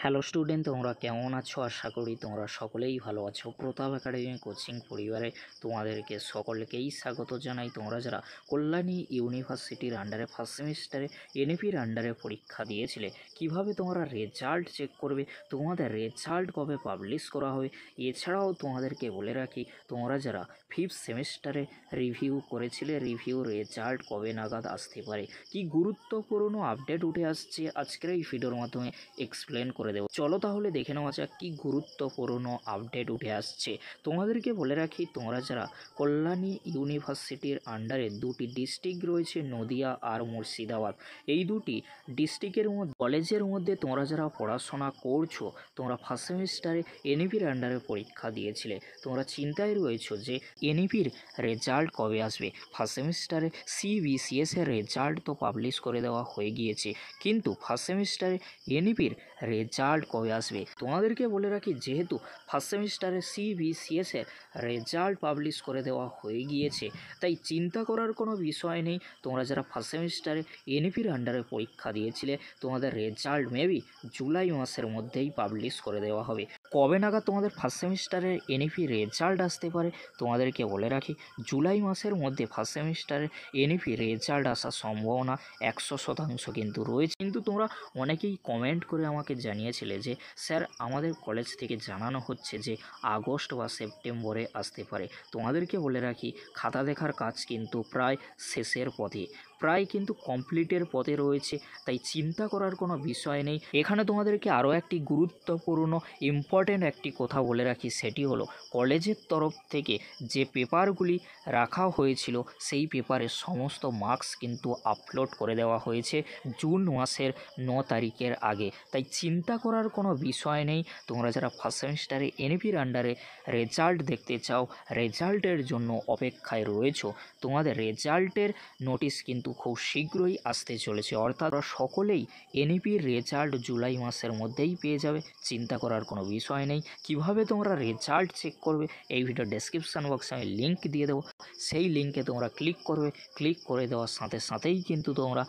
Hello student, তোমরা কেমন আছো? আশা করি তোমরা সকলেই ভালো আছো। প্রতাপ একাডেমি কোচিং পরিবারে তোমাদেরকে সকলকেই স্বাগত জানাই। তোমরা যারা কল্যাণী ইউনিভার্সিটির আন্ডারে ফার্স্ট সেমিস্টারে এনইপির আন্ডারে পরীক্ষা দিয়েছিলে, কিভাবে তোমরা রেজাল্ট চেক করবে, তোমাদের রেজাল্ট কবে পাবলিশ করা হবে, এছাড়াও তোমাদেরকে বলে রাখি তোমরা যারা ফিফথ সেমিস্টারে রিভিউ করেছিলে, রিভিউ রেজাল্ট কবে নাগাদ আসতে পারে, কি গুরুত্বপূর্ণ আপডেট উঠে আসছে আজকের এই ভিডিওর মাধ্যমে এক্সপ্লেন করে দেবো। চলো তাহলে দেখে নেওয়া যাক কী গুরুত্বপূর্ণ আপডেট উঠে আসছে। তোমাদেরকে বলে রাখি তোমরা যারা কল্যাণী ইউনিভার্সিটির আন্ডারে দুটি ডিস্ট্রিক্ট রয়েছে, নদিয়া আর মুর্শিদাবাদ, এই দুটি ডিস্ট্রিক্টের মধ্যে কলেজের মধ্যে তোমরা যারা পড়াশোনা করছো, তোমরা ফার্স্ট সেমিস্টারে এনইপির আন্ডারে পরীক্ষা দিয়েছিলে, তোমরা চিন্তায় রয়েছো যে এনইপির রেজাল্ট কবে আসবে। ফার্স্ট সেমিস্টারে সিবিসিএস এর রেজাল্ট তো পাবলিশ করে দেওয়া হয়ে গিয়েছে, কিন্তু ফার্স্ট সেমিস্টারে এনইপির রেজাল্ট কবে আসবে। তোমাদেরকে বলে রাখি যেহেতু ফার্স্ট সেমিস্টারে সিবিসিএস এর রেজাল্ট পাবলিশ করে দেওয়া হয়ে গিয়েছে, তাই চিন্তা করার কোনো বিষয় নেই। তোমরা যারা ফার্স্ট সেমিস্টারে এনইপির আন্ডারে পরীক্ষা দিয়েছিলে, তোমাদের রেজাল্ট মেবি জুলাই মাসের মধ্যেই পাবলিশ করে দেওয়া হবে। কবে নাগাদ তোমাদের ফার্স্ট সেমিস্টারের এনইপি রেজাল্ট আসতে পারে, তোমাদেরকে বলে রাখি জুলাই মাসের মধ্যে ফার্স্ট সেমিস্টারের এনইপি রেজাল্ট আসার সম্ভাবনা 100% কিন্তু রয়েছে। কিন্তু তোমরা অনেকেই কমেন্ট করে আমাকে জানিয়েছিলে যে স্যার আমাদের কলেজ থেকে জানানো হচ্ছে যে আগস্ট বা সেপ্টেম্বরে আসতে পারে। তোমাদেরকে বলে রাখি খাতা দেখার কাজ কিন্তু প্রায় শেষের পথে, প্রায় কিন্তু কমপ্লিটের পথে রয়েছে, তাই চিন্তা করার কোনো বিষয় নেই। এখানে তোমাদেরকে আরও একটি গুরুত্বপূর্ণ ইম্পর্টেন্ট একটি কথা বলে রাখি, সেটি হলো কলেজের তরফ থেকে যে পেপারগুলি রাখা হয়েছিল সেই পেপারের সমস্ত মার্কস কিন্তু আপলোড করে দেওয়া হয়েছে জুন মাসের 9 তারিখের আগে, তাই চিন্তা করার কোনো বিষয় নেই। তোমরা যারা ফার্স্ট সেমিস্টারে এনইপির আন্ডারে রেজাল্ট দেখতে চাও, রেজাল্টের জন্য অপেক্ষায় রয়েছো, তোমাদের রেজাল্টের নোটিশ কিন্তু খুব শীঘ্রই আসতে চলেছে, অর্থাৎ সকলেই এনইপির রেজাল্ট জুলাই মাসের মধ্যেই পেয়ে যাবে। চিন্তা করার কোনো বিষয় নেই। কিভাবে তোমরা রেজাল্ট চেক করবে, এই ভিডিও ডেসক্রিপশান বক্সে আমি লিঙ্ক দিয়ে দেবো, সেই লিঙ্কে তোমরা ক্লিক করবে। ক্লিক করে দেওয়ার সাথে সাথেই কিন্তু তোমরা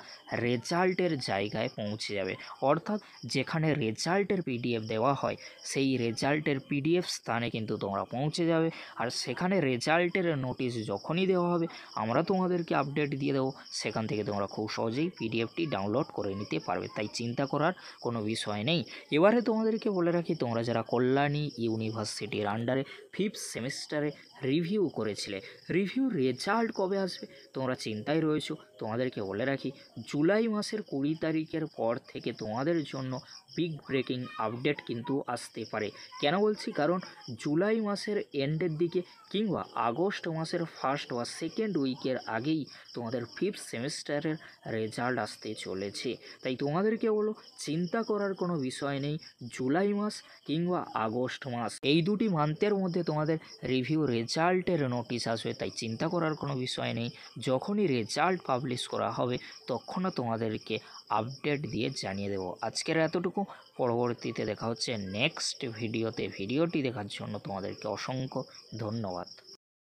রেজাল্টের জায়গায় পৌঁছে যাবে, অর্থাৎ যেখানে রেজাল্টের পিডিএফ দেওয়া হয় সেই রেজাল্টের পিডিএফ স্থানে কিন্তু তোমরা পৌঁছে যাবে। আর সেখানে রেজাল্টের নোটিশ যখনই দেওয়া হবে আমরা তোমাদেরকে আপডেট দিয়ে দেবো, সেখান থেকে তোমরা খুব সহজেই পিডিএফটি ডাউনলোড করে নিতে পারবে, তাই চিন্তা করার কোনো বিষয় নেই। এবারে তোমাদেরকে বলে রাখি তোমরা যারা কল্যাণী ইউনিভার্সিটির আন্ডারে ফিফথ সেমিস্টারে রিভিউ করেছিলে, রিভিউ রেজাল্ট কবে আসবে তোমরা চিন্তায় রয়েছো। তোমাদেরকে বলে রাখি জুলাই মাসের 20 তারিখের পর থেকে তোমাদের জন্য বিগ ব্রেকিং আপডেট কিন্তু আসতে পারে। কেন বলছি, কারণ জুলাই মাসের এন্ডের দিকে কিংবা আগস্ট মাসের ফার্স্ট বা সেকেন্ড উইকের আগেই তোমাদের ফিফথ সেমিস্টারের রেজাল্ট আসতে চলেছে, তাই তোমাদেরকে বলো চিন্তা করার কোনো বিষয় নেই। জুলাই মাস কিংবা আগস্ট মাস, এই দুটি মান্থের মধ্যে তোমাদের রিভিউ রেজাল্টের নোটিশ আসবে, তাই চিন্তা করার কোনো বিষয় নেই। যখনই রেজাল্ট পাবলিশ করা হবে তখনও তোমাদেরকে আপডেট দিয়ে জানিয়ে দেবো। আজকের এতটুকু, পরবর্তীতে দেখা হচ্ছে নেক্সট ভিডিওতে। ভিডিওটি দেখার জন্য তোমাদেরকে অসংখ্য ধন্যবাদ।